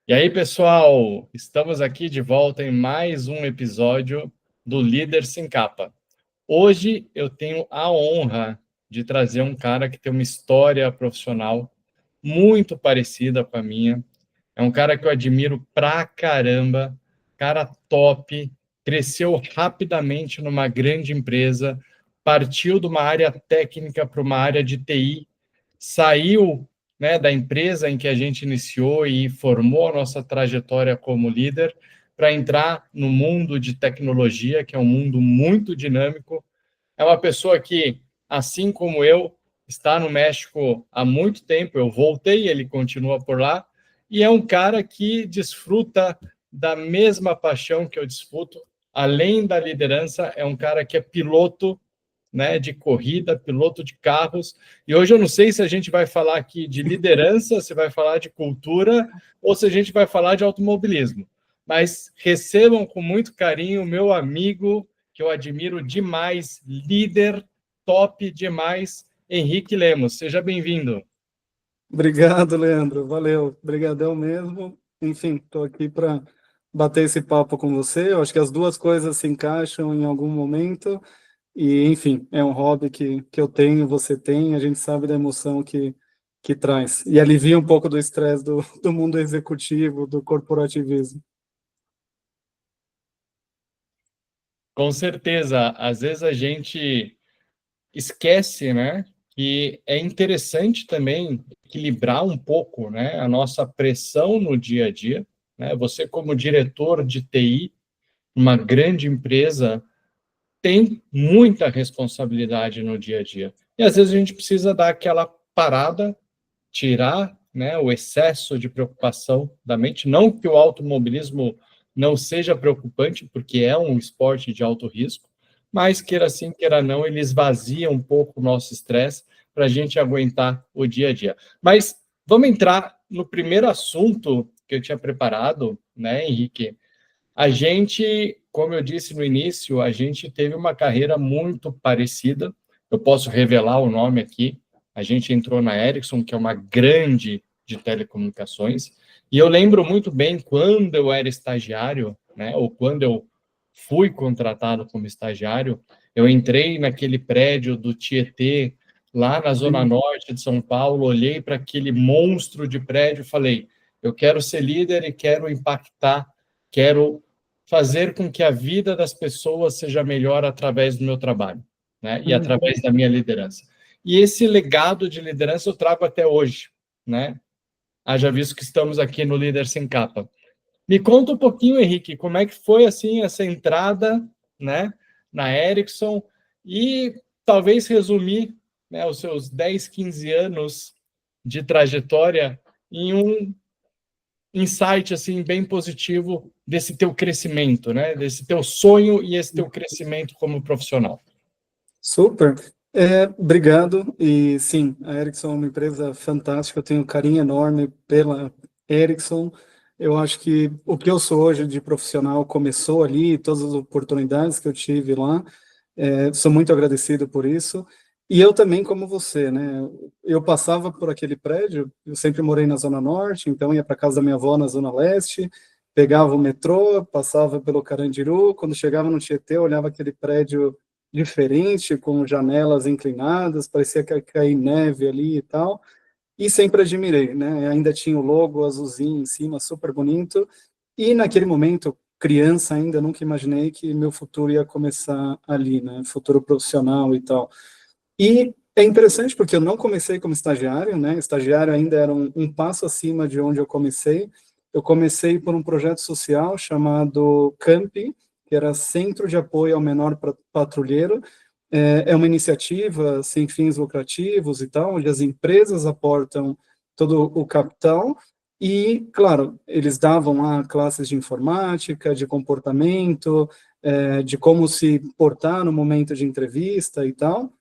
E aí, pessoal, estamos aqui de volta em mais um episódio do Líder Sem Capa. Hoje eu tenho a honra de trazer um cara que tem uma história profissional muito parecida com a minha. É um cara que eu admiro pra caramba, cara top, cresceu rapidamente numa grande empresa, partiu de uma área técnica para uma área de TI, saiu, né, da empresa em que a gente iniciou e formou a nossa trajetória como líder para entrar no mundo de tecnologia, que é um mundo muito dinâmico. É uma pessoa que, assim como eu, está no México há muito tempo. Eu voltei, ele continua por lá, e é um cara que desfruta da mesma paixão que eu desfruto. Além da liderança, é um cara que é piloto, né, de corrida, piloto de carros. E hoje eu não sei se a gente vai falar aqui de liderança, se vai falar de cultura, ou se a gente vai falar de automobilismo. Mas recebam com muito carinho o meu amigo, que eu admiro demais, líder top demais, Henrique Lemos. Seja bem-vindo. Obrigado, Leandro. Valeu. Obrigadão mesmo. Enfim, estou aqui para bater esse papo com você. Eu acho que as duas coisas se encaixam em algum momento. E, enfim, é um hobby que eu tenho, você tem, a gente sabe da emoção que traz. E alivia um pouco do estresse do mundo executivo, do corporativismo. Com certeza, às vezes a gente esquece, né, que é interessante também equilibrar um pouco, né, a nossa pressão no dia a dia, né? Você como diretor de TI, uma grande empresa, tem muita responsabilidade no dia a dia. E às vezes a gente precisa dar aquela parada, tirar, né, o excesso de preocupação da mente. Não que o automobilismo não seja preocupante, porque é um esporte de alto risco, mas queira sim, queira não, ele esvazia um pouco o nosso estresse para a gente aguentar o dia a dia. Mas vamos entrar no primeiro assunto que eu tinha preparado, né, Henrique? A gente, como eu disse no início, a gente teve uma carreira muito parecida. Eu posso revelar o nome aqui. A gente entrou na Ericsson, que é uma grande de telecomunicações, e eu lembro muito bem quando eu era estagiário, né, ou quando eu fui contratado como estagiário, eu entrei naquele prédio do Tietê, lá na zona Sim. norte de São Paulo, olhei para aquele monstro de prédio e falei: eu quero ser líder e quero impactar, quero fazer com que a vida das pessoas seja melhor através do meu trabalho, né? E Uhum. através da minha liderança. E esse legado de liderança eu trago até hoje, né? Haja visto que estamos aqui no Líder Sem Capa. Me conta um pouquinho, Henrique, como é que foi assim essa entrada, né, na Ericsson e talvez resumir, né, os seus 10, 15 anos de trajetória em um insight assim bem positivo desse teu crescimento, né? Desse teu sonho e esse teu crescimento como profissional. Super. Obrigado. E sim, a Ericsson é uma empresa fantástica. Eu tenho um carinho enorme pela Ericsson. Eu acho que o que eu sou hoje de profissional começou ali, todas as oportunidades que eu tive lá. Sou muito agradecido por isso. E eu também, como você, né? Eu passava por aquele prédio, eu sempre morei na Zona Norte, então ia para casa da minha avó na Zona Leste, pegava o metrô, passava pelo Carandiru, quando chegava no Tietê, eu olhava aquele prédio diferente, com janelas inclinadas, parecia que ia cair neve ali e tal, e sempre admirei, né? Ainda tinha o logo azulzinho em cima, super bonito, e naquele momento, criança ainda, nunca imaginei que meu futuro ia começar ali, né? Futuro profissional e tal. E é interessante porque eu não comecei como estagiário, né? Estagiário ainda era um passo acima de onde eu comecei. Eu comecei por um projeto social chamado CAMP, que era Centro de Apoio ao Menor Patrulheiro. É uma iniciativa sem fins lucrativos e tal, onde as empresas aportam todo o capital e, claro, eles davam lá classes de informática, de comportamento, de como se portar no momento de entrevista e tal.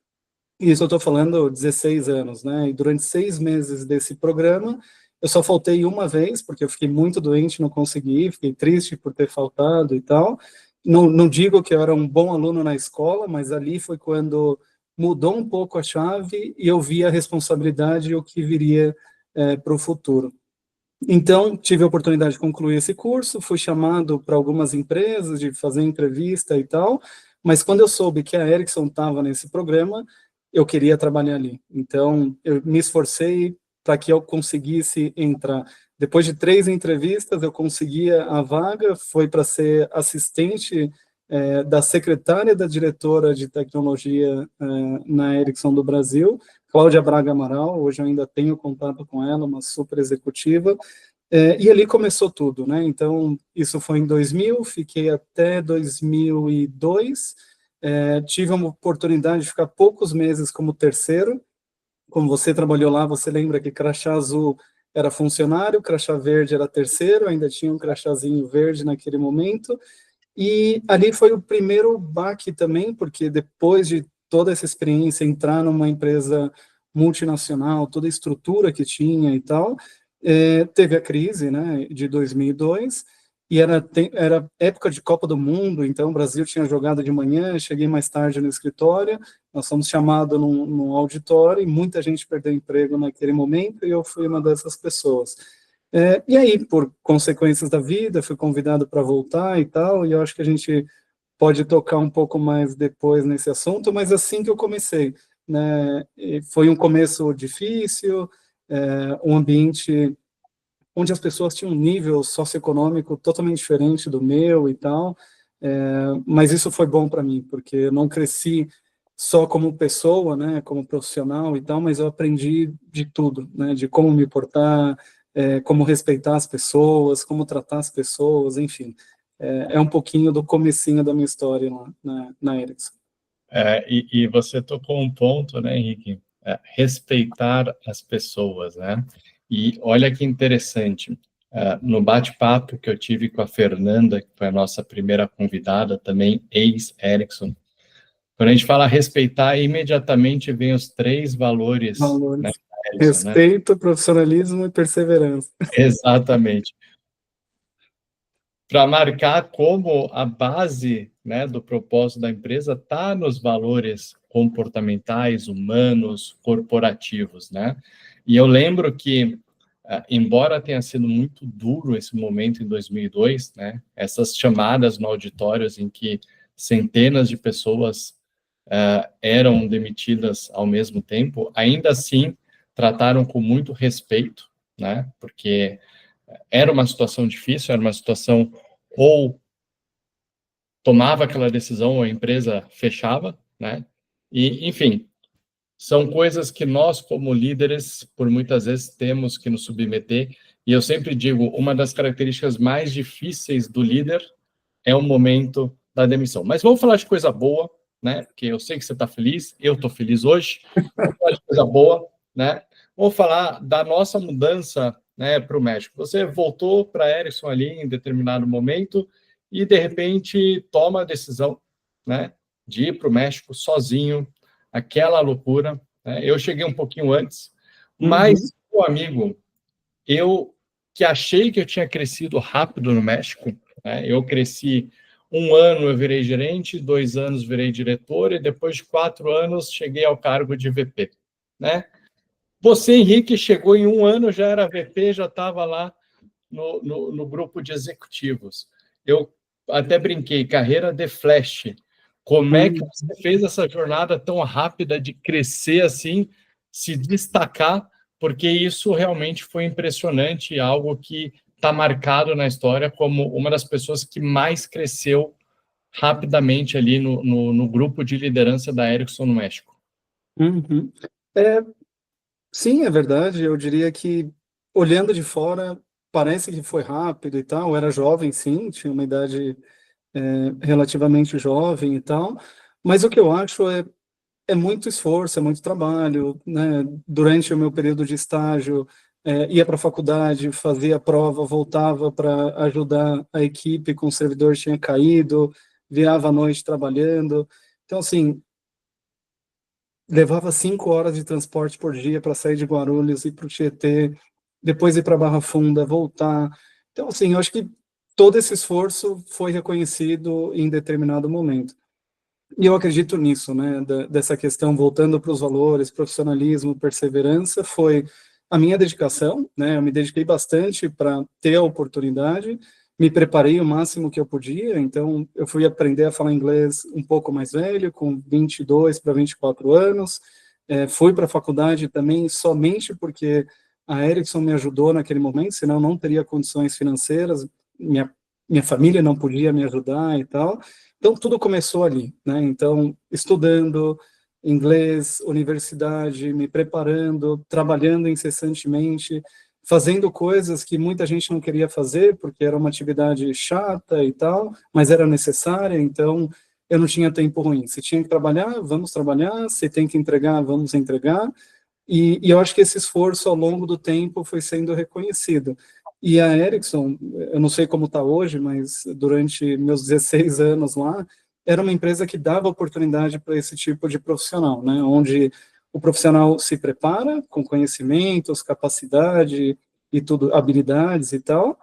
Isso eu estou falando 16 anos, né? E durante 6 meses desse programa, eu só faltei uma vez, porque eu fiquei muito doente, não consegui, fiquei triste por ter faltado e tal. Não digo que eu era um bom aluno na escola, mas ali foi quando mudou um pouco a chave e eu vi a responsabilidade e o que viria para o futuro. Então, tive a oportunidade de concluir esse curso, fui chamado para algumas empresas, de fazer entrevista e tal, mas quando eu soube que a Ericsson estava nesse programa, eu queria trabalhar ali. Então, eu me esforcei para que eu conseguisse entrar. Depois de 3 entrevistas, eu conseguia a vaga, foi para ser assistente da secretária da diretora de tecnologia na Ericsson do Brasil, Cláudia Braga Amaral. Hoje eu ainda tenho contato com ela, uma super executiva, e ali começou tudo, né? Então, isso foi em 2000, fiquei até 2002, tive uma oportunidade de ficar poucos meses como terceiro. Como você trabalhou lá, você lembra que crachá azul era funcionário, crachá verde era terceiro, ainda tinha um crachazinho verde naquele momento, e ali foi o primeiro baque também, porque depois de toda essa experiência, entrar numa empresa multinacional, toda a estrutura que tinha e tal, teve a crise, né, de 2002, e era época de Copa do Mundo, então o Brasil tinha jogado de manhã, cheguei mais tarde no escritório, nós fomos chamados num auditório, e muita gente perdeu emprego naquele momento, e eu fui uma dessas pessoas. E aí, por consequências da vida, fui convidado para voltar e tal, e eu acho que a gente pode tocar um pouco mais depois nesse assunto, mas assim que eu comecei, né, e foi um começo difícil, um ambiente onde as pessoas tinham um nível socioeconômico totalmente diferente do meu e tal, mas isso foi bom para mim, porque eu não cresci só como pessoa, né, como profissional e tal, mas eu aprendi de tudo, né, de como me portar, como respeitar as pessoas, como tratar as pessoas, enfim. É um pouquinho do comecinho da minha história lá na Ericsson. E você tocou um ponto, né, Henrique? Respeitar as pessoas, né? E olha que interessante, no bate-papo que eu tive com a Fernanda, que foi a nossa primeira convidada, também ex-Ericsson, quando a gente fala respeitar, imediatamente vem os 3 valores, né, Valores. da Ericsson, né? Respeito, profissionalismo e perseverança. Exatamente. Para marcar como a base, né, do propósito da empresa está nos valores comportamentais, humanos, corporativos, né? E eu lembro que, embora tenha sido muito duro esse momento em 2002, né, essas chamadas no auditórios em que centenas de pessoas eram demitidas ao mesmo tempo, ainda assim trataram com muito respeito, né? Porque era uma situação difícil, era uma situação ou tomava aquela decisão ou a empresa fechava, né? E, enfim, são coisas que nós, como líderes, por muitas vezes temos que nos submeter. E eu sempre digo, uma das características mais difíceis do líder é o momento da demissão. Mas vamos falar de coisa boa, né? Porque eu sei que você está feliz, eu estou feliz hoje. Vamos falar de coisa boa, né? Vamos falar da nossa mudança, né, para o México. Você voltou para a Ericsson ali em determinado momento e, de repente, toma a decisão, né, de ir para o México sozinho, aquela loucura, né? Eu cheguei um pouquinho antes, Uhum. mas, meu amigo, eu que achei que eu tinha crescido rápido no México, né? Eu cresci 1 ano, eu virei gerente, 2 anos virei diretor, e depois de 4 anos cheguei ao cargo de VP, né? Você, Henrique, chegou em 1 ano, já era VP, já estava lá no grupo de executivos. Eu até brinquei, carreira de flash. Como é que Uhum. você fez essa jornada tão rápida de crescer assim, se destacar? Porque isso realmente foi impressionante, algo que está marcado na história como uma das pessoas que mais cresceu rapidamente ali no grupo de liderança da Ericsson no México. Uhum. É, sim, é verdade. Eu diria que, olhando de fora, parece que foi rápido e tal. Eu era jovem, sim, tinha uma idade relativamente jovem e tal. Mas o que eu acho é muito esforço, é muito trabalho, né? Durante o meu período de estágio, ia para a faculdade, fazia a prova, voltava para ajudar a equipe com o servidor que tinha caído, virava a noite trabalhando. Então, assim, levava 5 horas de transporte por dia para sair de Guarulhos, ir para o Tietê, depois ir para Barra Funda, voltar. Então, assim, eu acho que todo esse esforço foi reconhecido em determinado momento. E eu acredito nisso, né, dessa questão, voltando para os valores, profissionalismo, perseverança, foi a minha dedicação, né? Eu me dediquei bastante para ter a oportunidade, me preparei o máximo que eu podia, então eu fui aprender a falar inglês um pouco mais velho, com 22 para 24 anos, fui para a faculdade também somente porque a Ericsson me ajudou naquele momento, senão eu não teria condições financeiras, minha família não podia me ajudar e tal, então tudo começou ali, né? Então, estudando inglês, universidade, me preparando, trabalhando incessantemente, fazendo coisas que muita gente não queria fazer, porque era uma atividade chata e tal, mas era necessária, então eu não tinha tempo ruim. Se tinha que trabalhar, vamos trabalhar, se tem que entregar, vamos entregar, e eu acho que esse esforço ao longo do tempo foi sendo reconhecido. E a Ericsson, eu não sei como está hoje, mas durante meus 16 anos lá, era uma empresa que dava oportunidade para esse tipo de profissional, né? Onde o profissional se prepara com conhecimentos, capacidade e tudo, habilidades e tal,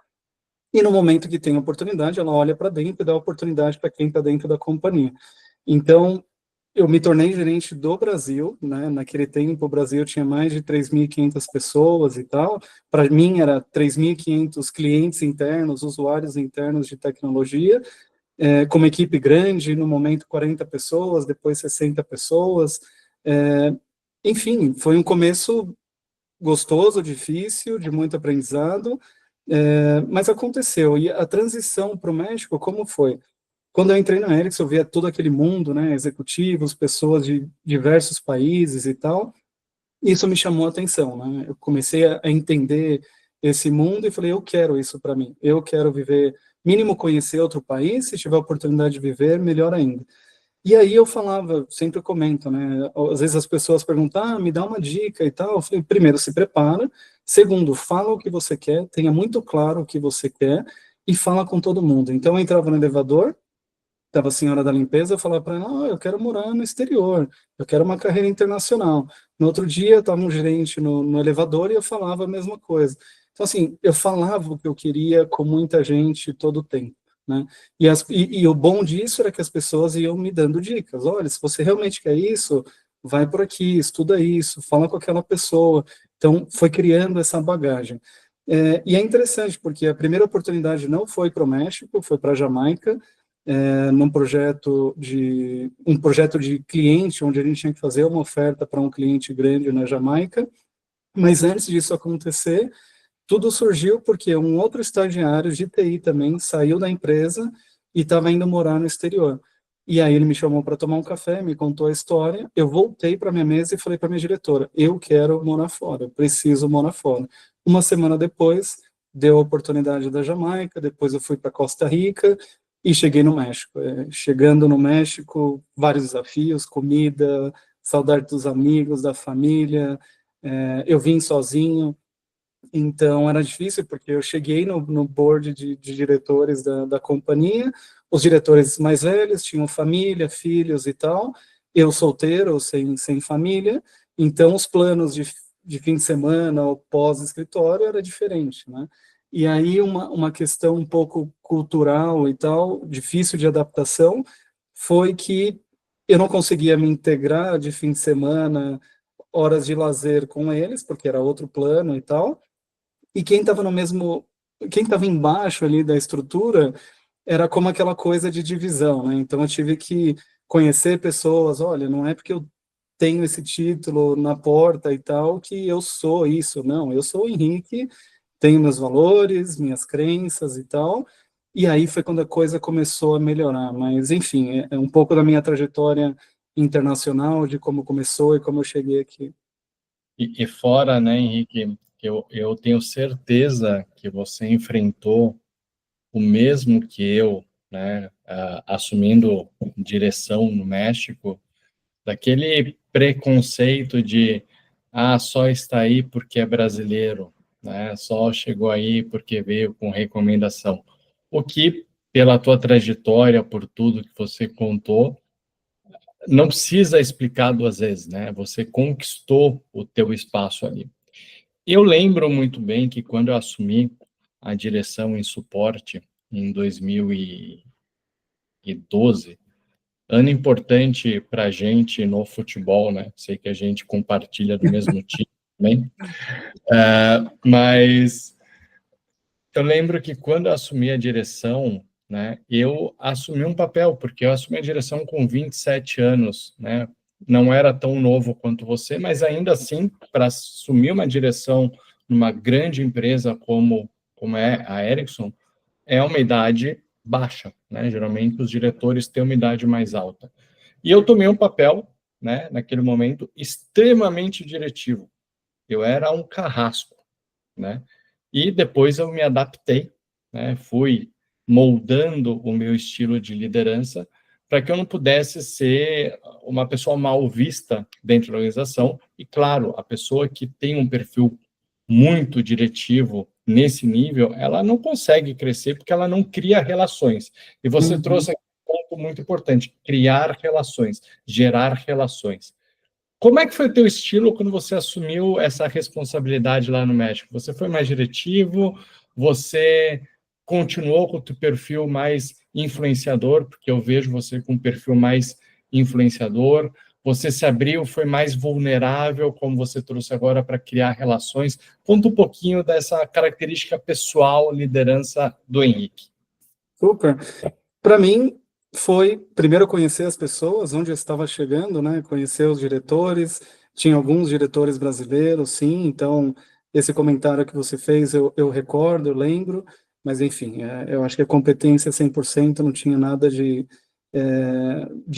e no momento que tem oportunidade, ela olha para dentro e dá oportunidade para quem está dentro da companhia. Então, eu me tornei gerente do Brasil, né? Naquele tempo, o Brasil tinha mais de 3.500 pessoas e tal. Para mim, era 3.500 clientes internos, usuários internos de tecnologia, com uma equipe grande, no momento 40 pessoas, depois 60 pessoas. É, enfim, foi um começo gostoso, difícil, de muito aprendizado, mas aconteceu. E a transição para o México, como foi? Quando eu entrei na Ericsson, eu via todo aquele mundo, né, executivos, pessoas de diversos países e tal, e isso me chamou a atenção, né? Eu comecei a entender esse mundo e falei, eu quero isso para mim. Eu quero viver, mínimo conhecer outro país, se tiver a oportunidade de viver, melhor ainda. E aí eu falava, sempre eu comento, né? Às vezes as pessoas perguntam, me dá uma dica e tal. Eu falei, primeiro, se prepara. Segundo, fala o que você quer, tenha muito claro o que você quer e fala com todo mundo. Então eu entrava no elevador, estava a senhora da limpeza, eu falava para ela, eu quero morar no exterior, eu quero uma carreira internacional. No outro dia, estava um gerente no elevador e eu falava a mesma coisa. Então, assim, eu falava o que eu queria com muita gente todo o tempo, né? E o bom disso era que as pessoas iam me dando dicas. Olha, se você realmente quer isso, vai por aqui, estuda isso, fala com aquela pessoa. Então, foi criando essa bagagem. E é interessante, porque a primeira oportunidade não foi para o México, foi para a Jamaica, num projeto de cliente, onde a gente tinha que fazer uma oferta para um cliente grande na Jamaica, mas antes disso acontecer, tudo surgiu porque um outro estagiário de TI também saiu da empresa e estava indo morar no exterior. E aí ele me chamou para tomar um café, me contou a história, eu voltei para minha mesa e falei para minha diretora, eu quero morar fora, eu preciso morar fora. Uma semana depois, deu a oportunidade da Jamaica, depois eu fui para Costa Rica e cheguei no México. Chegando no México, vários desafios, comida, saudade dos amigos, da família, eu vim sozinho, então, era difícil, porque eu cheguei no board de diretores da companhia, os diretores mais velhos tinham família, filhos e tal, eu solteiro, sem família, então os planos de fim de semana ou pós-escritório era diferente, né? E aí uma questão um pouco cultural e tal, difícil de adaptação, foi que eu não conseguia me integrar de fim de semana, horas de lazer com eles, porque era outro plano e tal, e quem estava embaixo ali da estrutura era como aquela coisa de divisão, né? Então eu tive que conhecer pessoas, olha, não é porque eu tenho esse título na porta e tal que eu sou isso, não, eu sou o Henrique, tenho meus valores, minhas crenças e tal. E aí foi quando a coisa começou a melhorar, mas enfim, é um pouco da minha trajetória internacional, de como começou e como eu cheguei aqui. E fora, né, Henrique, que eu tenho certeza que você enfrentou o mesmo que eu, né, assumindo direção no México, daquele preconceito de, só está aí porque é brasileiro, né, só chegou aí porque veio com recomendação. O que, pela tua trajetória, por tudo que você contou, não precisa explicar duas vezes, né? Você conquistou o teu espaço ali. Eu lembro muito bem que quando eu assumi a direção em suporte em 2012, ano importante para a gente no futebol, né? Sei que a gente compartilha do mesmo time. Bem, mas eu lembro que quando eu assumi a direção, né, eu assumi um papel, porque eu assumi a direção com 27 anos, né, não era tão novo quanto você, mas ainda assim, para assumir uma direção numa grande empresa como é a Ericsson, é uma idade baixa, né, geralmente os diretores têm uma idade mais alta. E eu tomei um papel, né, naquele momento, extremamente diretivo. Eu era um carrasco, né? E depois eu me adaptei, né? Fui moldando o meu estilo de liderança para que eu não pudesse ser uma pessoa mal vista dentro da organização. E, claro, a pessoa que tem um perfil muito diretivo nesse nível, ela não consegue crescer porque ela não cria relações. E você Uhum. trouxe aqui um ponto muito importante: criar relações, gerar relações. Como é que foi o teu estilo quando você assumiu essa responsabilidade lá no México? Você foi mais diretivo? Você continuou com o teu perfil mais influenciador? Porque eu vejo você com um perfil mais influenciador. Você se abriu, foi mais vulnerável, como você trouxe agora, para criar relações. Conta um pouquinho dessa característica pessoal, liderança do Henrique. Super. Para mim, foi primeiro conhecer as pessoas, onde eu estava chegando, né? Conhecer os diretores. Tinha alguns diretores brasileiros, sim. Então, esse comentário que você fez, eu recordo, eu lembro. Mas, enfim, eu acho que a competência 100% não tinha nada de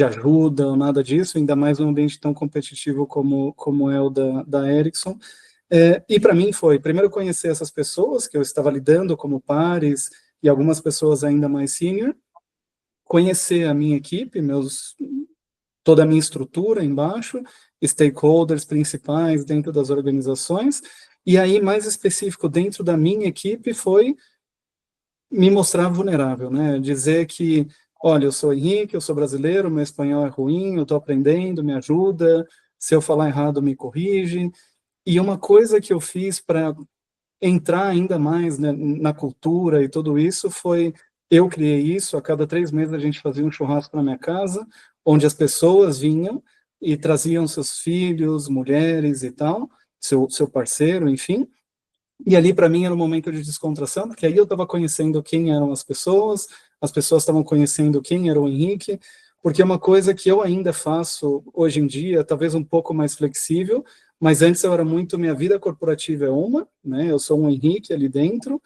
ajuda ou nada disso, ainda mais num ambiente tão competitivo como é o da Ericsson. E para mim foi, primeiro, conhecer essas pessoas que eu estava lidando como pares e algumas pessoas ainda mais senior, conhecer a minha equipe, toda a minha estrutura embaixo, stakeholders principais dentro das organizações, e aí, mais específico, dentro da minha equipe, foi me mostrar vulnerável, né? Dizer que, olha, eu sou Henrique, eu sou brasileiro, meu espanhol é ruim, eu estou aprendendo, me ajuda, se eu falar errado, me corrige. E uma coisa que eu fiz para entrar ainda mais, né, na cultura e tudo isso foi, eu criei isso, a cada 3 meses a gente fazia um churrasco na minha casa, onde as pessoas vinham e traziam seus filhos, mulheres e tal, seu parceiro, enfim, e ali para mim era um momento de descontração, porque aí eu estava conhecendo quem eram as pessoas estavam conhecendo quem era o Henrique, porque é uma coisa que eu ainda faço hoje em dia, talvez um pouco mais flexível, mas antes eu era muito, minha vida corporativa é uma, né? Eu sou um Henrique ali dentro,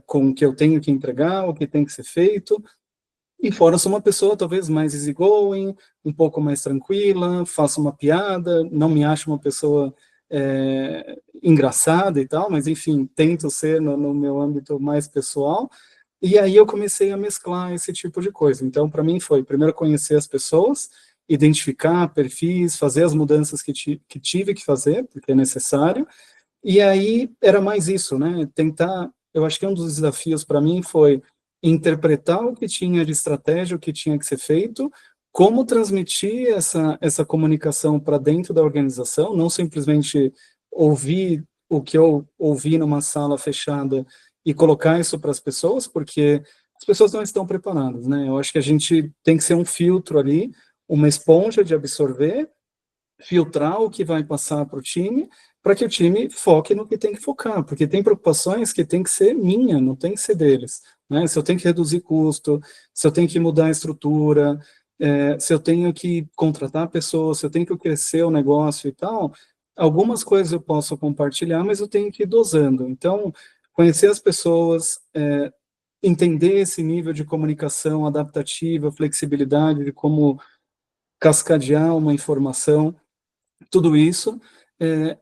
com o que eu tenho que entregar, o que tem que ser feito, e fora eu sou uma pessoa talvez mais easygoing, um pouco mais tranquila, faço uma piada, não me acho uma pessoa engraçada e tal, mas enfim, tento ser no meu âmbito mais pessoal. E aí eu comecei a mesclar esse tipo de coisa. Então, para mim foi primeiro conhecer as pessoas, identificar perfis, fazer as mudanças que tive que fazer, porque é necessário. E aí era mais isso, né? Tentar, eu acho que um dos desafios para mim foi interpretar o que tinha de estratégia, o que tinha que ser feito, como transmitir essa comunicação para dentro da organização, não simplesmente ouvir o que eu ouvi numa sala fechada e colocar isso para as pessoas, porque as pessoas não estão preparadas, né? Eu acho que a gente tem que ser um filtro ali, uma esponja de absorver, filtrar o que vai passar para o time, para que o time foque no que tem que focar, porque tem preocupações que tem que ser minha, não tem que ser deles, né? Se eu tenho que reduzir custo, se eu tenho que mudar a estrutura, se eu tenho que contratar pessoas, se eu tenho que crescer o negócio e tal, algumas coisas eu posso compartilhar, mas eu tenho que ir dosando. Então, conhecer as pessoas, entender esse nível de comunicação adaptativa, flexibilidade, de como cascadear uma informação, tudo isso.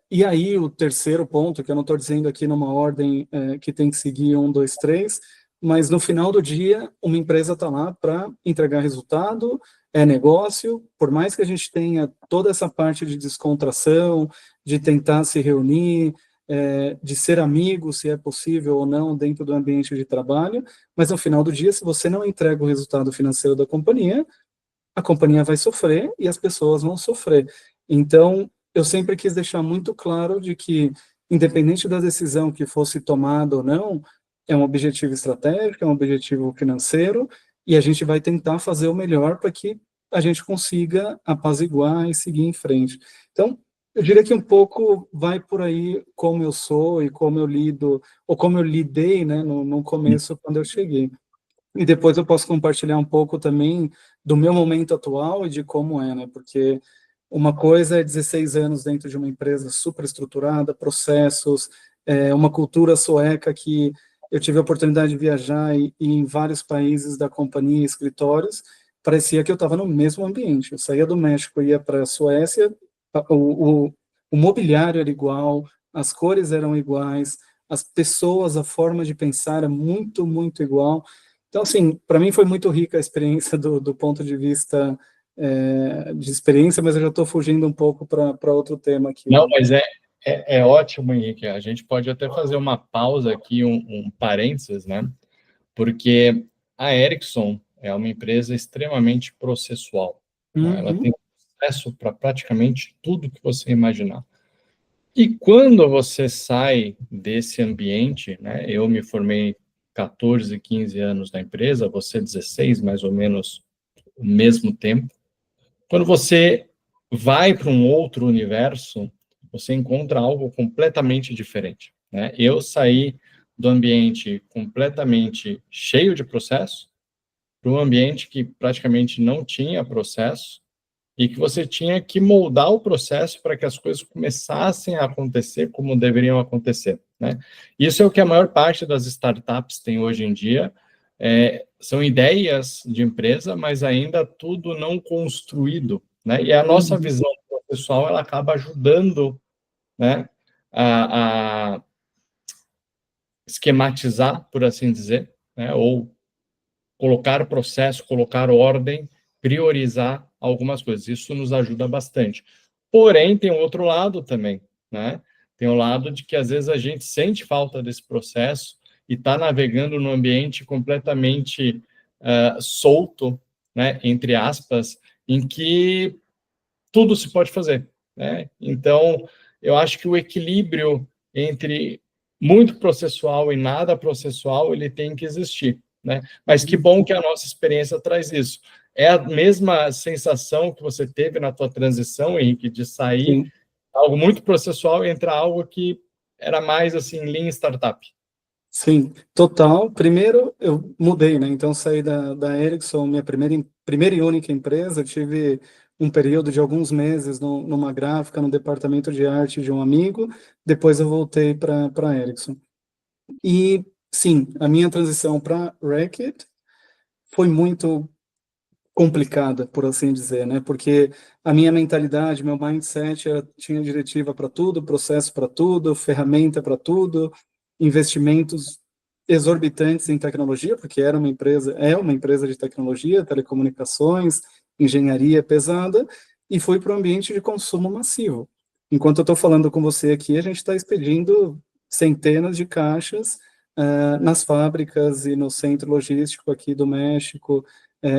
E aí, o terceiro ponto, que eu não estou dizendo aqui numa ordem que tem que seguir 1, 2, 3, mas no final do dia, uma empresa está lá para entregar resultado, é negócio, por mais que a gente tenha toda essa parte de descontração, de tentar se reunir, de ser amigo, se é possível ou não, dentro do ambiente de trabalho, mas no final do dia, se você não entrega o resultado financeiro da companhia, a companhia vai sofrer e as pessoas vão sofrer. Então, eu sempre quis deixar muito claro de que, independente da decisão que fosse tomada ou não, é um objetivo estratégico, é um objetivo financeiro, e a gente vai tentar fazer o melhor para que a gente consiga apaziguar e seguir em frente. Então, Eu diria que um pouco vai por aí como eu sou e como eu lido, ou como eu lidei, né, no começo, quando eu cheguei. E depois eu posso compartilhar um pouco também do meu momento atual e de como é, né? Porque uma coisa é 16 anos dentro de uma empresa super estruturada, processos, uma cultura sueca que eu tive a oportunidade de viajar e em vários países da companhia, escritórios, parecia que eu estava no mesmo ambiente. Eu saía do México, ia para a Suécia, o mobiliário era igual, as cores eram iguais, as pessoas, a forma de pensar era muito, muito igual. Então, assim, para mim foi muito rica a experiência do ponto de vista de experiência, mas eu já estou fugindo um pouco para outro tema aqui, Não, né? mas é ótimo, Henrique. A gente pode até fazer uma pausa aqui, um parênteses, né? Porque a Ericsson é uma empresa extremamente processual, né? Ela Uhum, tem acesso para praticamente tudo que você imaginar. E quando você sai desse ambiente, né? Eu me formei 14, 15 anos na empresa, você 16, mais ou menos o mesmo tempo. Quando você vai para um outro universo, você encontra algo completamente diferente, né? Eu saí do ambiente completamente cheio de processo para um ambiente que praticamente não tinha processo e que você tinha que moldar o processo para que as coisas começassem a acontecer como deveriam acontecer, né? Isso é o que a maior parte das startups tem hoje em dia, são ideias de empresa, mas ainda tudo não construído, né? E a nossa uhum, visão pessoal, ela acaba ajudando, né, a esquematizar, por assim dizer, né, ou colocar processo, colocar ordem, priorizar algumas coisas. Isso nos ajuda bastante. Porém, tem outro lado também, né? Tem o lado de que às vezes a gente sente falta desse processo e está navegando num ambiente completamente solto, né? Entre aspas, em que tudo se pode fazer, né? Então, eu acho que o equilíbrio entre muito processual e nada processual, ele tem que existir, né? Mas que uhum. bom que a nossa experiência traz isso. É a mesma sensação que você teve na tua transição, Henrique, de sair Sim, algo muito processual e entrar algo que era mais assim, lean startup. sim, total. Primeiro, eu mudei, né? Então, saí da Ericsson, minha primeira e única empresa. Tive um período de alguns meses numa gráfica, no departamento de arte de um amigo. Depois, eu voltei para a Ericsson. E, sim, a minha transição para Reckitt foi muito complicada, por assim dizer, né? Porque a minha mentalidade, meu mindset tinha diretiva para tudo, processo para tudo, ferramenta para tudo, investimentos exorbitantes em tecnologia, porque é uma empresa de tecnologia, telecomunicações, engenharia pesada, e foi para o ambiente de consumo massivo. Enquanto eu estou falando com você aqui, a gente está expedindo centenas de caixas nas fábricas e no centro logístico aqui do México,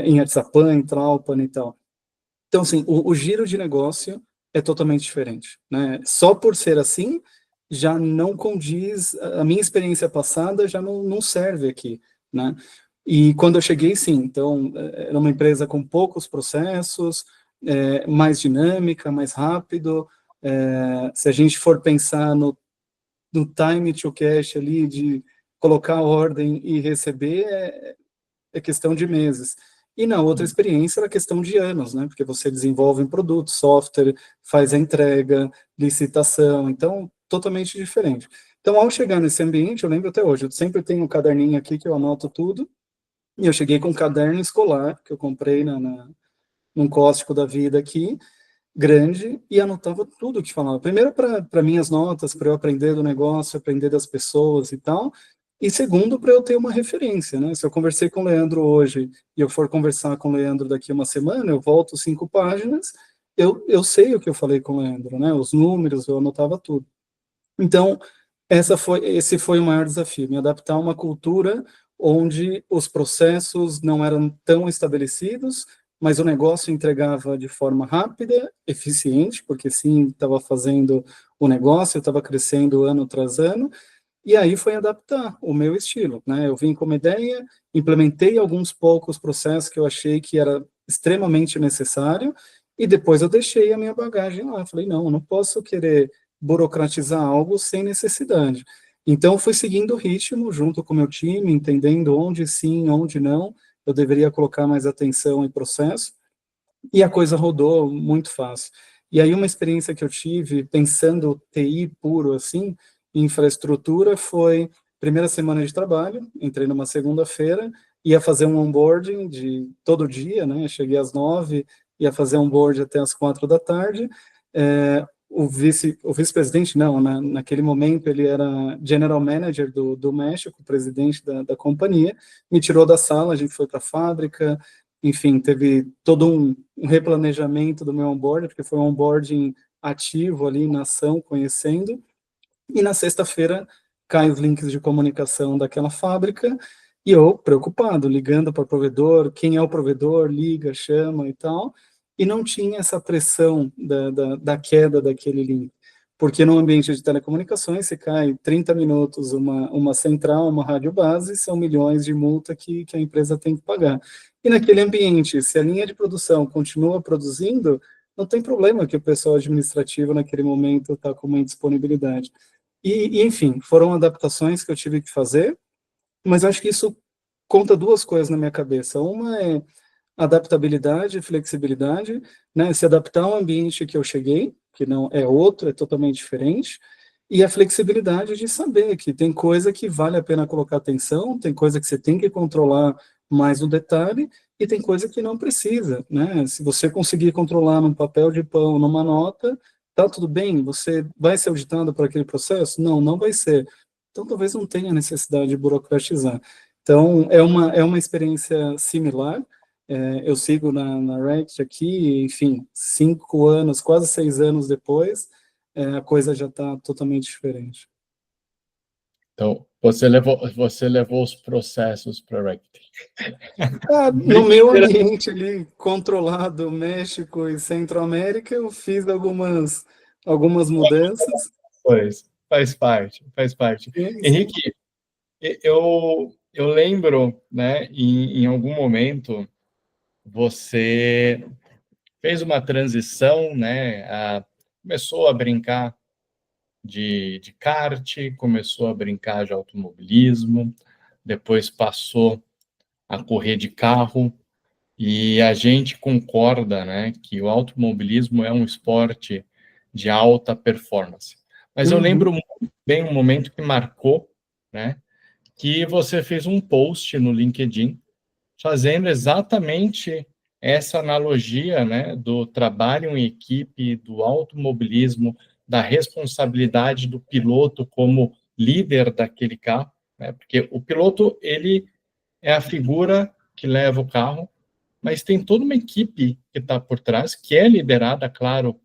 em Atzapã, em Traupan e tal. Então, assim, o giro de negócio é totalmente diferente, né? Só por ser assim, já não condiz, a minha experiência passada já não serve aqui, né? E quando eu cheguei, sim, então, era uma empresa com poucos processos, mais dinâmica, mais rápido. Se a gente for pensar no time to cash ali, de colocar a ordem e receber, é questão de meses. E na outra experiência era questão de anos, né? Porque você desenvolve um produto, software, faz a entrega, licitação, então totalmente diferente. Então, ao chegar nesse ambiente, eu lembro até hoje, eu sempre tenho um caderninho aqui que eu anoto tudo, e eu cheguei com um caderno escolar que eu comprei num Costco da vida aqui, grande, e anotava tudo que falava. Primeiro, para minhas notas, para eu aprender do negócio, aprender das pessoas e tal. E segundo, para eu ter uma referência, né? Se eu conversei com o Leandro hoje e eu for conversar com o Leandro daqui uma semana, eu volto 5 páginas, eu sei o que eu falei com o Leandro, né? Os números, eu anotava tudo. Então, esse foi o maior desafio, me adaptar a uma cultura onde os processos não eram tão estabelecidos, mas o negócio entregava de forma rápida, eficiente, porque sim, estava fazendo o negócio, estava crescendo ano tras ano, e aí foi adaptar o meu estilo, né? Eu vim com uma ideia, implementei alguns poucos processos que eu achei que era extremamente necessário, e depois eu deixei a minha bagagem lá. Falei, não, eu não posso querer burocratizar algo sem necessidade. Então, eu fui seguindo o ritmo junto com o meu time, entendendo onde sim, onde não, eu deveria colocar mais atenção em processo, e a coisa rodou muito fácil. E aí uma experiência que eu tive, pensando TI puro assim, infraestrutura, foi primeira semana de trabalho, entrei numa segunda-feira, ia fazer um onboarding de todo dia, né? Cheguei às 9, ia fazer onboarding até às 4 da tarde. O vice-presidente, não, naquele momento ele era general manager do México, presidente da companhia, me tirou da sala, a gente foi para a fábrica, enfim, teve todo um replanejamento do meu onboarding, porque foi um onboarding ativo ali na ação, conhecendo, e na sexta-feira cai os links de comunicação daquela fábrica, e eu preocupado, ligando para o provedor, quem é o provedor, liga, chama e tal, e não tinha essa pressão da queda daquele link, porque no ambiente de telecomunicações, se cai 30 minutos uma central, uma rádio base, são milhões de multa que a empresa tem que pagar. E naquele ambiente, se a linha de produção continua produzindo, não tem problema que o pessoal administrativo naquele momento está com uma indisponibilidade. Enfim, foram adaptações que eu tive que fazer, mas acho que isso conta duas coisas na minha cabeça. Uma é adaptabilidade e flexibilidade, né? Se adaptar ao ambiente que eu cheguei, que não é outro, é totalmente diferente, e a flexibilidade de saber que tem coisa que vale a pena colocar atenção, tem coisa que você tem que controlar mais no detalhe, e tem coisa que não precisa, né? Se você conseguir controlar num papel de pão, numa nota, tá tudo bem, você vai ser auditado por aquele processo? Não, não vai ser. Então, talvez não tenha necessidade de burocratizar. Então, é uma experiência similar. Eu sigo na React aqui, enfim, 5 anos, quase 6 anos depois, a coisa já está totalmente diferente. Então, você levou os processos para React. No meu ambiente ali, controlado, México e Centro-América, eu fiz algumas mudanças. Pois, faz parte, faz parte. Sim, sim. Henrique, eu lembro, né, em algum momento, você fez uma transição, né, começou a brincar de kart, começou a brincar de automobilismo, depois passou a correr de carro, e a gente concorda, né, que o automobilismo é um esporte de alta performance. Mas eu Uhum, lembro muito bem um momento que marcou, né, que você fez um post no LinkedIn fazendo exatamente essa analogia, né, do trabalho em equipe, do automobilismo, da responsabilidade do piloto como líder daquele carro, né, porque o piloto, ele é a figura que leva o carro, mas tem toda uma equipe que está por trás, que é liderada, claro,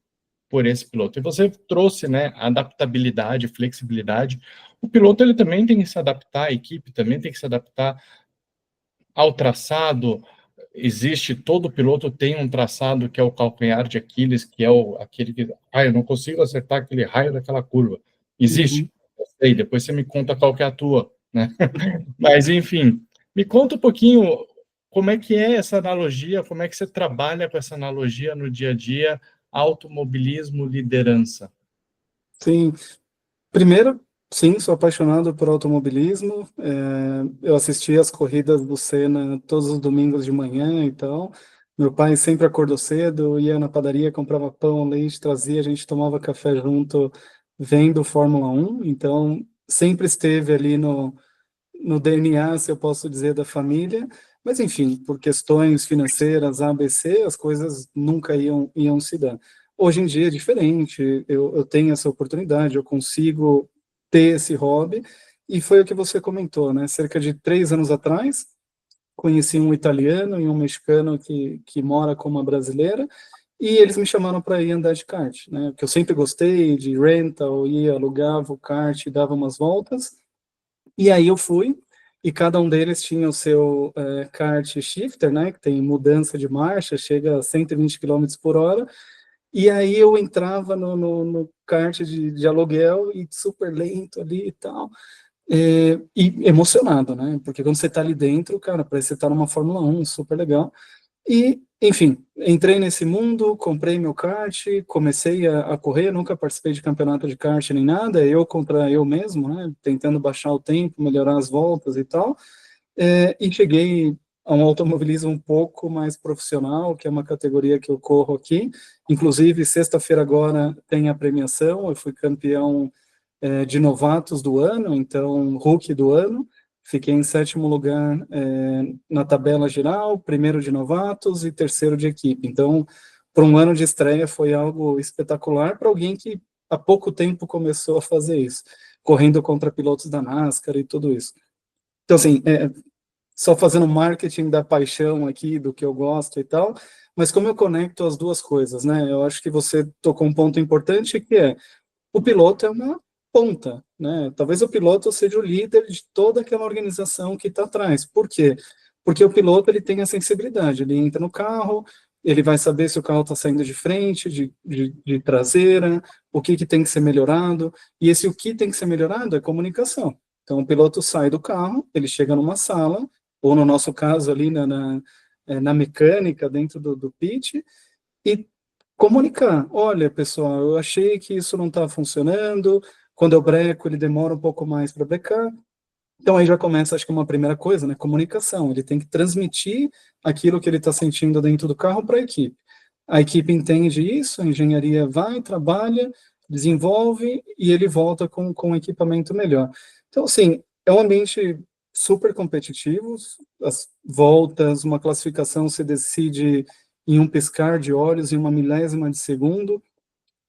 por esse piloto. E você trouxe, né, adaptabilidade, flexibilidade. O piloto, ele também tem que se adaptar, a equipe também tem que se adaptar ao traçado. Existe, todo piloto tem um traçado que é o calcanhar de Aquiles, que é aquele que, eu não consigo acertar aquele raio daquela curva. Existe, uhum. eu sei, depois você me conta qual que é a tua, né? Mas, enfim, me conta um pouquinho como é que é essa analogia, como é que você trabalha com essa analogia no dia a dia, automobilismo, liderança. Sim. Primeiro, sim, sou apaixonado por automobilismo. Eu assisti as corridas do Senna todos os domingos de manhã e tal. Meu pai sempre acordou cedo, ia na padaria, comprava pão, leite, trazia, a gente tomava café junto, vendo Fórmula 1. Então, sempre esteve ali no DNA, se eu posso dizer, da família. Mas, enfim, por questões financeiras, ABC, as coisas nunca iam se dar. Hoje em dia é diferente, eu tenho essa oportunidade, eu consigo ter esse hobby, e foi o que você comentou, né? Cerca de 3 anos atrás, conheci um italiano e um mexicano que mora com uma brasileira, e eles me chamaram para ir andar de kart, né? Porque eu sempre gostei de rental, ia, alugava o kart, dava umas voltas, e aí eu fui, e cada um deles tinha o seu kart shifter, né? Que tem mudança de marcha, chega a 120 km por hora, e aí eu entrava no kart de aluguel e super lento ali e tal, e emocionado, né? Porque quando você tá ali dentro, cara, parece que você tá numa Fórmula 1, super legal. E, enfim, entrei nesse mundo, comprei meu kart, comecei a correr, nunca participei de campeonato de kart nem nada, eu contra eu mesmo, né, tentando baixar o tempo, melhorar as voltas e tal, e cheguei a um automobilismo um pouco mais profissional, que é uma categoria que eu corro aqui. Inclusive, sexta-feira agora tem a premiação, eu fui campeão de novatos do ano, então Rookie do ano. Fiquei em sétimo lugar na tabela geral, primeiro de novatos e terceiro de equipe. Então, para um ano de estreia foi algo espetacular para alguém que há pouco tempo começou a fazer isso, correndo contra pilotos da NASCAR e tudo isso. Então, assim, só fazendo marketing da paixão aqui, do que eu gosto e tal, mas como eu conecto as duas coisas, né? Eu acho que você tocou um ponto importante que é o piloto é uma ponta, né? Talvez o piloto seja o líder de toda aquela organização que está atrás. Por quê? Porque o piloto ele tem a sensibilidade, ele entra no carro, ele vai saber se o carro está saindo de frente, de traseira, o que, que tem que ser melhorado, e esse o que tem que ser melhorado é comunicação. Então, o piloto sai do carro, ele chega numa sala, ou no nosso caso ali na mecânica, dentro do pit, e comunicar. Olha, pessoal, eu achei que isso não está funcionando. Quando eu breco, ele demora um pouco mais para brecar. Então aí já começa, acho que uma primeira coisa, né? Comunicação. Ele tem que transmitir aquilo que ele está sentindo dentro do carro para a equipe. A equipe entende isso, a engenharia vai, trabalha, desenvolve e ele volta com um equipamento melhor. Então, assim, é um ambiente super competitivo, as voltas, uma classificação se decide em um piscar de olhos, em uma milésima de segundo.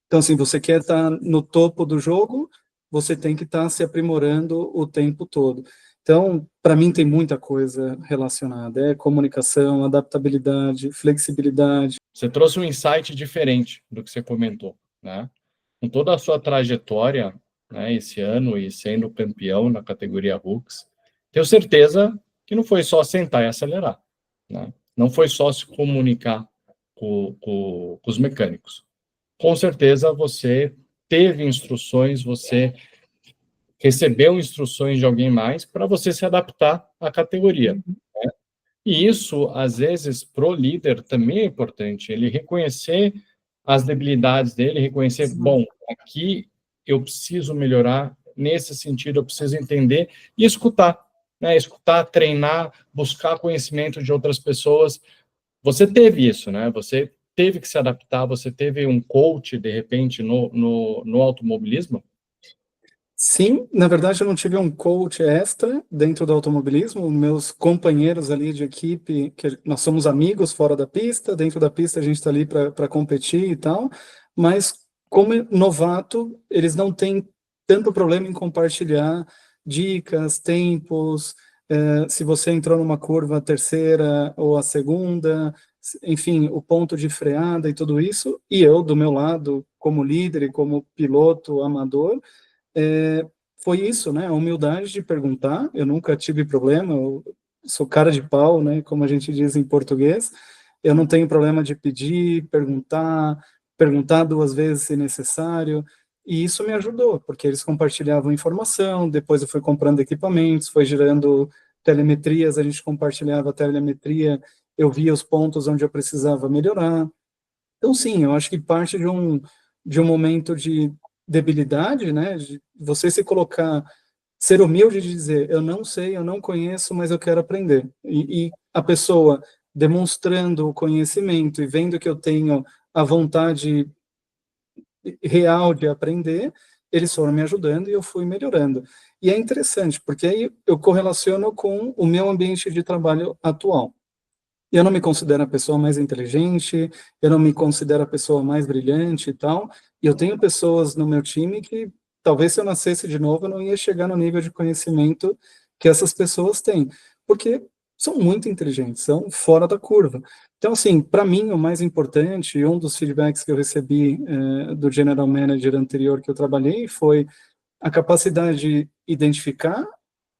Então, assim, você quer estar no topo do jogo, você tem que estar se aprimorando o tempo todo. Então, para mim, tem muita coisa relacionada. É comunicação, adaptabilidade, flexibilidade. Você trouxe um insight diferente do que você comentou, né? Com toda a sua trajetória, né, esse ano e sendo campeão na categoria Hooks, tenho certeza que não foi só sentar e acelerar, né? Não foi só se comunicar com os mecânicos. Com certeza você teve instruções, você recebeu instruções de alguém mais para você se adaptar à categoria. E isso, às vezes, pro líder também é importante, ele reconhecer as debilidades dele, reconhecer, bom, aqui eu preciso melhorar, nesse sentido eu preciso entender e escutar, né? Escutar, treinar, buscar conhecimento de outras pessoas. Você teve isso, né? Você teve que se adaptar, você teve um coach, de repente, no automobilismo? Sim, na verdade eu não tive um coach extra dentro do automobilismo, meus companheiros ali de equipe, que nós somos amigos fora da pista, dentro da pista a gente está ali para competir e tal, mas como novato, eles não têm tanto problema em compartilhar dicas, tempos, se você entrou numa curva a terceira ou a segunda, enfim, o ponto de freada e tudo isso, e eu, do meu lado, como líder e como piloto amador, foi isso, né? A humildade de perguntar. Eu nunca tive problema, eu sou cara de pau, né? Como a gente diz em português. Eu não tenho problema de pedir, perguntar duas vezes se necessário. E isso me ajudou, porque eles compartilhavam informação. Depois eu fui comprando equipamentos, foi gerando telemetrias, a gente compartilhava a telemetria. Eu via os pontos onde eu precisava melhorar. Então, sim, eu acho que parte de um momento de debilidade, né, de você se colocar, ser humilde de dizer, eu não sei, eu não conheço, mas eu quero aprender. E a pessoa demonstrando o conhecimento e vendo que eu tenho a vontade real de aprender, eles foram me ajudando e eu fui melhorando. E é interessante, porque aí eu correlaciono com o meu ambiente de trabalho atual. Eu não me considero a pessoa mais inteligente, eu não me considero a pessoa mais brilhante e tal, e eu tenho pessoas no meu time que talvez se eu nascesse de novo eu não ia chegar no nível de conhecimento que essas pessoas têm, porque são muito inteligentes, são fora da curva. Então, assim, para mim o mais importante, e um dos feedbacks que eu recebi do general manager anterior que eu trabalhei foi a capacidade de identificar,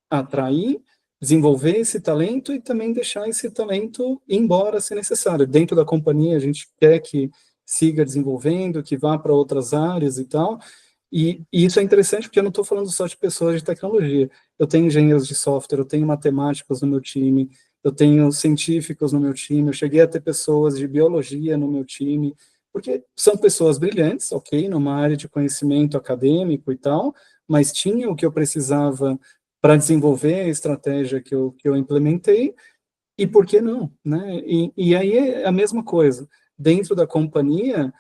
atrair, desenvolver esse talento e também deixar esse talento ir embora se necessário. Dentro da companhia, a gente quer que siga desenvolvendo, que vá para outras áreas e tal. E isso é interessante porque eu não estou falando só de pessoas de tecnologia. Eu tenho engenheiros de software, eu tenho matemáticos no meu time, eu tenho científicos no meu time, eu cheguei a ter pessoas de biologia no meu time, porque são pessoas brilhantes, ok, numa área de conhecimento acadêmico e tal, mas tinha o que eu precisava para desenvolver a estratégia que eu implementei, e por que não, né? E aí é a mesma coisa. Dentro da companhia,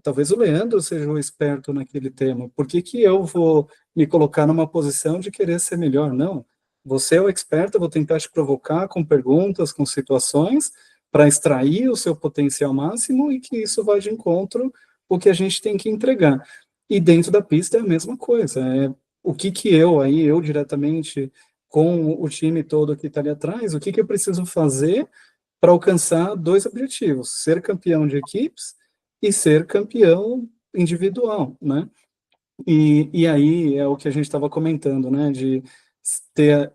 talvez o Leandro seja o esperto naquele tema. Por que que eu vou me colocar numa posição de querer ser melhor? Não. Você é o experto, eu vou tentar te provocar com perguntas, com situações, para extrair o seu potencial máximo e que isso vá de encontro o que a gente tem que entregar. E dentro da pista é a mesma coisa. É o que que eu diretamente com o time todo que está ali atrás, o que que eu preciso fazer para alcançar dois objetivos: ser campeão de equipes e ser campeão individual, né? E aí é o que a gente estava comentando, né? De ter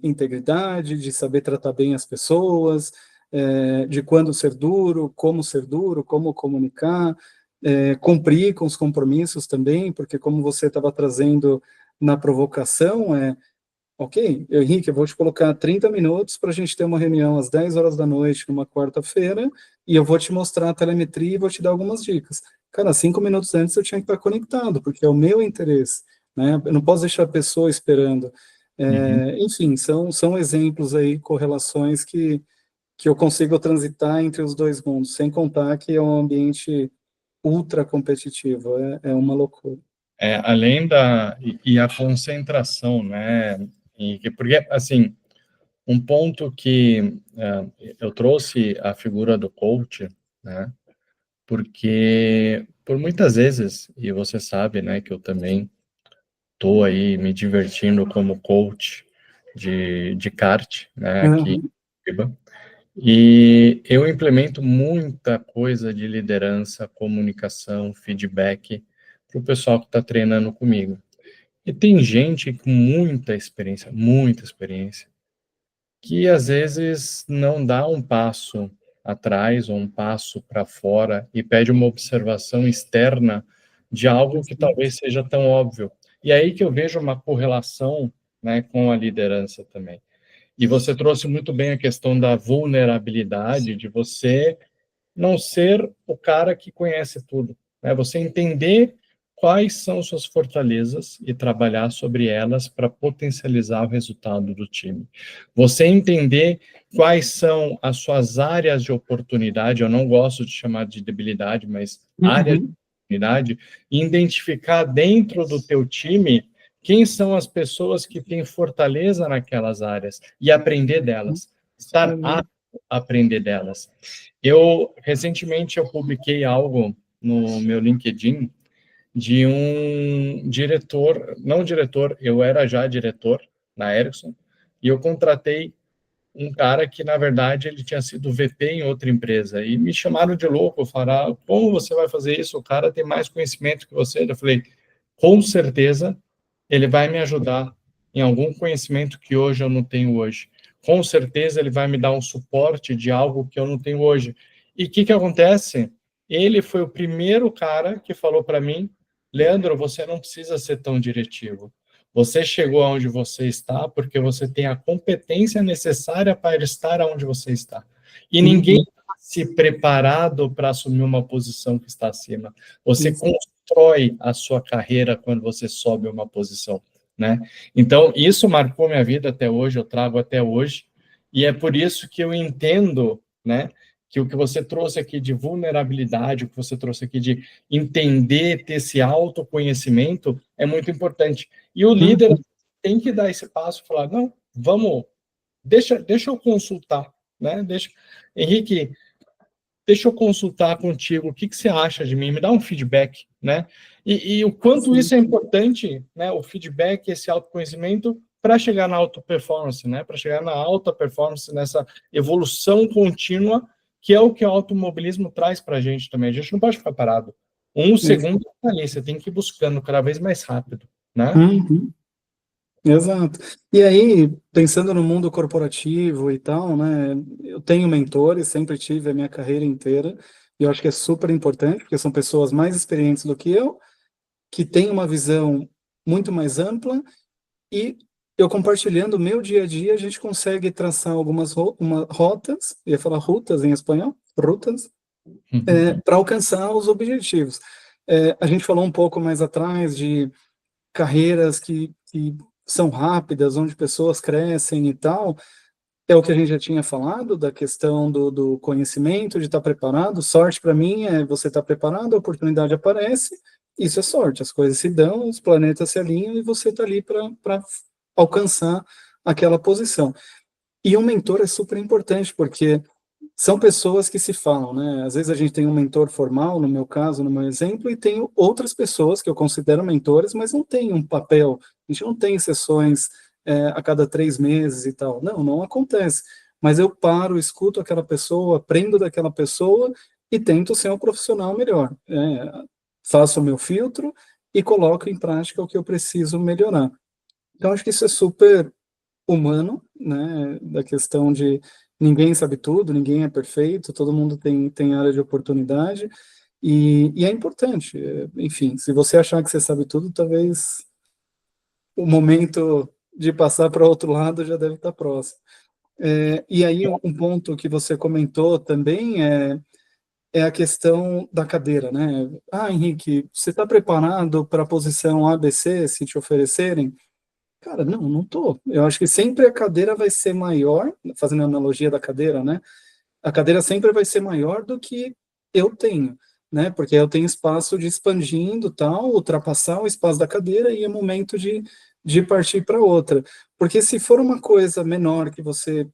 integridade, de saber tratar bem as pessoas, de quando ser duro, como comunicar, cumprir com os compromissos também, porque como você estava trazendo na provocação, ok, Henrique, eu vou te colocar 30 minutos para a gente ter uma reunião às 10 horas da noite, numa quarta-feira, e eu vou te mostrar a telemetria e vou te dar algumas dicas. Cara, 5 minutos antes eu tinha que estar conectado, porque é o meu interesse, né? Eu não posso deixar a pessoa esperando. Uhum. Enfim, são exemplos aí, correlações que eu consigo transitar entre os dois mundos, sem contar que é um ambiente ultra competitivo, é uma loucura. Além e a concentração, né? Porque, assim, um ponto que eu trouxe a figura do coach, né? Porque por muitas vezes, e você sabe, né, que eu também estou aí me divertindo como coach de kart, né, aqui em Uhum, Curitiba, e eu implemento muita coisa de liderança, comunicação, feedback para o pessoal que está treinando comigo. E tem gente com muita experiência, que às vezes não dá um passo atrás ou um passo para fora e pede uma observação externa de algo que talvez seja tão óbvio. E aí que eu vejo uma correlação, né, com a liderança também. E você trouxe muito bem a questão da vulnerabilidade, de você não ser o cara que conhece tudo, né? Você entender quais são suas fortalezas e trabalhar sobre elas para potencializar o resultado do time. Você entender quais são as suas áreas de oportunidade, eu não gosto de chamar de debilidade, mas áreas de uhum, oportunidade, e identificar dentro do teu time quem são as pessoas que têm fortaleza naquelas áreas e aprender delas, estar uhum. apto a aprender delas. Recentemente, eu publiquei algo no meu LinkedIn de um diretor, não diretor, eu era já diretor na Ericsson, e eu contratei um cara que, na verdade, ele tinha sido VP em outra empresa, e me chamaram de louco, falaram, como você vai fazer isso? O cara tem mais conhecimento que você. Eu falei, com certeza, ele vai me ajudar em algum conhecimento que hoje eu não tenho hoje. Com certeza ele vai me dar um suporte de algo que eu não tenho hoje. E o que acontece? Ele foi o primeiro cara que falou para mim, Leandro, você não precisa ser tão diretivo. Você chegou aonde você está porque você tem a competência necessária para estar aonde você está. E ninguém Uhum. está se preparado para assumir uma posição que está acima. Você Isso. constrói a sua carreira quando você sobe uma posição, né? Então, isso marcou minha vida até hoje, eu trago até hoje, e é por isso que eu entendo, né, que o que você trouxe aqui de vulnerabilidade, o que você trouxe aqui de entender, ter esse autoconhecimento, é muito importante. E o líder Uhum. tem que dar esse passo e falar, não, vamos, deixa eu consultar, né? Henrique, deixa eu consultar contigo, o que que você acha de mim? Me dá um feedback, né? E o quanto Sim. isso é importante, né? O feedback, esse autoconhecimento, para chegar na alta performance, né? Para chegar na alta performance, nessa evolução contínua, que é o que o automobilismo traz para a gente também. A gente não pode ficar parado. Um Isso. segundo tá ali, você tem que ir buscando cada vez mais rápido, né? Uhum. Exato. E aí, pensando no mundo corporativo e tal, né, eu tenho mentores, sempre tive a minha carreira inteira, e eu acho que é super importante, porque são pessoas mais experientes do que eu, que têm uma visão muito mais ampla e eu compartilhando o meu dia a dia, a gente consegue traçar algumas rotas, ia falar rutas em espanhol, rutas, para alcançar os objetivos. A gente falou um pouco mais atrás de carreiras que são rápidas, onde pessoas crescem e tal, é o que a gente já tinha falado, da questão do conhecimento, de estar preparado. Sorte para mim é você estar preparado, a oportunidade aparece, isso é sorte, as coisas se dão, os planetas se alinham e você está ali para alcançar aquela posição. E um mentor é super importante, porque são pessoas que se falam, né? Às vezes a gente tem um mentor formal, no meu caso, no meu exemplo, e tenho outras pessoas que eu considero mentores, mas não tem um papel, a gente não tem sessões a cada 3 meses e tal. Não, não acontece. Mas eu paro, escuto aquela pessoa, aprendo daquela pessoa e tento ser um profissional melhor. Faço o meu filtro e coloco em prática o que eu preciso melhorar. Então, acho que isso é super humano, né, da questão de ninguém sabe tudo, ninguém é perfeito, todo mundo tem área de oportunidade, e é importante, enfim, se você achar que você sabe tudo, talvez o momento de passar para outro lado já deve estar próximo. E aí, um ponto que você comentou também é a questão da cadeira, né? Ah, Henrique, você está preparado para a posição ABC, se te oferecerem? Cara, não, não tô. Eu acho que sempre a cadeira vai ser maior, fazendo a analogia da cadeira, né? A cadeira sempre vai ser maior do que eu tenho, né? Porque eu tenho espaço de expandindo, tal, ultrapassar o espaço da cadeira e é momento de partir para outra. Porque se for uma coisa menor que você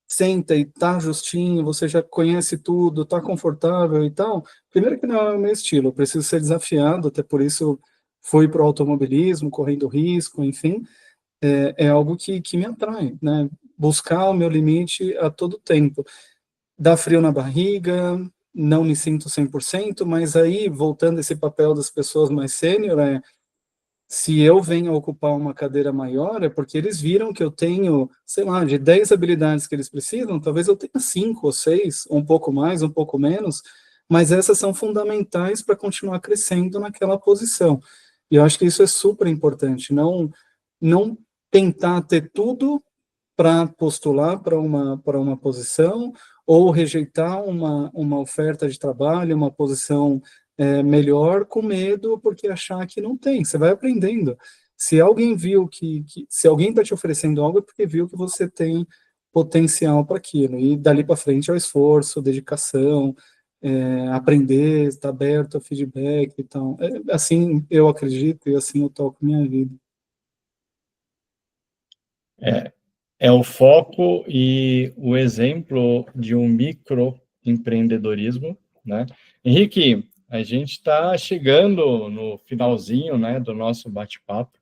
senta e tá justinho, você já conhece tudo, tá confortável e tal, primeiro que não é o meu estilo, eu preciso ser desafiado, até por isso fui para o automobilismo, correndo risco, enfim, é algo que me atrai, né? Buscar o meu limite a todo tempo. Dá frio na barriga, não me sinto 100%, mas aí, voltando a esse papel das pessoas mais sênior, se eu venho a ocupar uma cadeira maior, é porque eles viram que eu tenho, sei lá, de 10 habilidades que eles precisam, talvez eu tenha 5 ou 6, um pouco mais, um pouco menos, mas essas são fundamentais para continuar crescendo naquela posição. E eu acho que isso é super importante, não tentar ter tudo para postular para uma posição ou rejeitar uma oferta de trabalho, uma posição melhor com medo porque achar que não tem. Você vai aprendendo. Se alguém viu se alguém está te oferecendo algo é porque viu que você tem potencial para aquilo. E dali para frente é o esforço, dedicação, aprender, estar aberto a feedback e tal. Assim eu acredito e assim eu toco minha vida. É o foco e o exemplo de um microempreendedorismo, né? Henrique, a gente está chegando no finalzinho, né, do nosso bate-papo.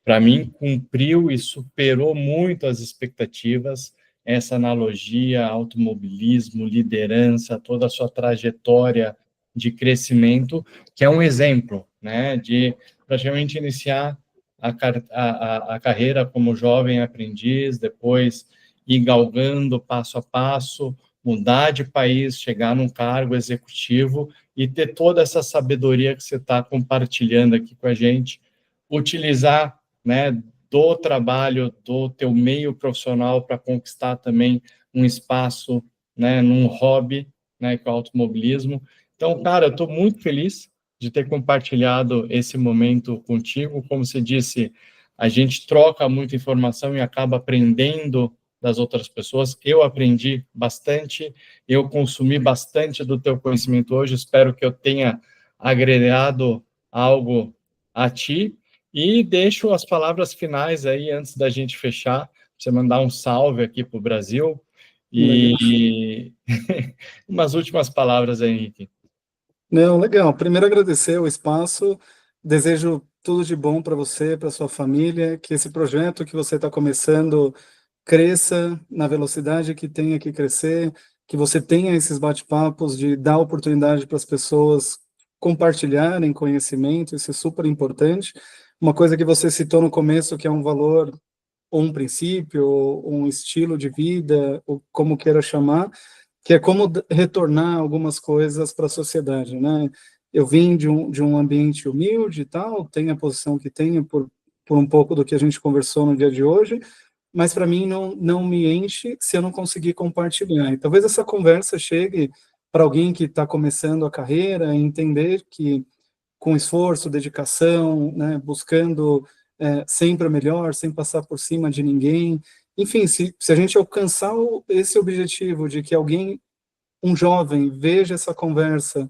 Para mim, cumpriu e superou muito as expectativas, essa analogia, automobilismo, liderança, toda a sua trajetória de crescimento, que é um exemplo, né, de praticamente iniciar a carreira como jovem aprendiz, depois ir galgando passo a passo, mudar de país, chegar num cargo executivo e ter toda essa sabedoria que você está compartilhando aqui com a gente, utilizar, né, do trabalho, do teu meio profissional para conquistar também um espaço, né, num hobby, né, que é o automobilismo. Então, cara, eu estou muito feliz de ter compartilhado esse momento contigo. Como você disse, a gente troca muita informação e acaba aprendendo das outras pessoas. Eu aprendi bastante, eu consumi bastante do teu conhecimento hoje. Espero que eu tenha agregado algo a ti. E deixo as palavras finais aí, antes da gente fechar, você mandar um salve aqui para o Brasil. Legal. E umas últimas palavras aí, Henrique. Não, legal. Primeiro agradecer o espaço. Desejo tudo de bom para você, para sua família, que esse projeto que você está começando cresça na velocidade que tenha que crescer, que você tenha esses bate-papos de dar oportunidade para as pessoas compartilharem conhecimento, isso é super importante. Uma coisa que você citou no começo, que é um valor, ou um princípio, ou um estilo de vida, ou como queira chamar, que é como retornar algumas coisas para a sociedade, né? Eu vim de um ambiente humilde e tal, tenho a posição que tenho por um pouco do que a gente conversou no dia de hoje, mas para mim não me enche se eu não conseguir compartilhar. E talvez essa conversa chegue para alguém que está começando a carreira, entender que com esforço, dedicação, né, buscando sempre o melhor, sem passar por cima de ninguém. Enfim, se a gente alcançar esse objetivo de que alguém, um jovem, veja essa conversa,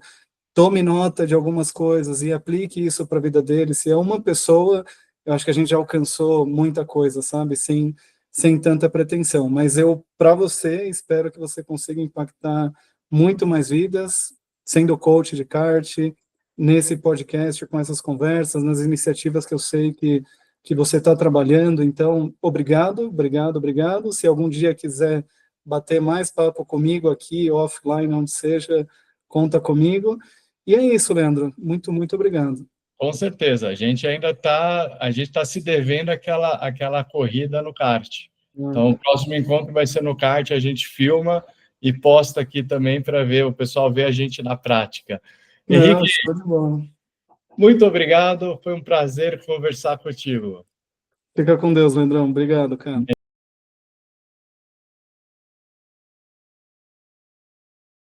tome nota de algumas coisas e aplique isso para a vida dele, se é uma pessoa, eu acho que a gente já alcançou muita coisa, sabe? Sem tanta pretensão. Mas eu, para você, espero que você consiga impactar muito mais vidas, sendo coach de kart, nesse podcast, com essas conversas, nas iniciativas que eu sei que você está trabalhando. Então, obrigado, obrigado, obrigado. Se algum dia quiser bater mais papo comigo aqui, offline, onde seja, conta comigo. E é isso, Leandro. Muito, muito obrigado. Com certeza, a gente está se devendo aquela corrida no kart. Então, o próximo encontro vai ser no kart, a gente filma e posta aqui também para ver, o pessoal ver a gente na prática. Henrique, Show de bola. muito obrigado, foi um prazer conversar contigo. Fica com Deus, Leandrão. Obrigado, cara.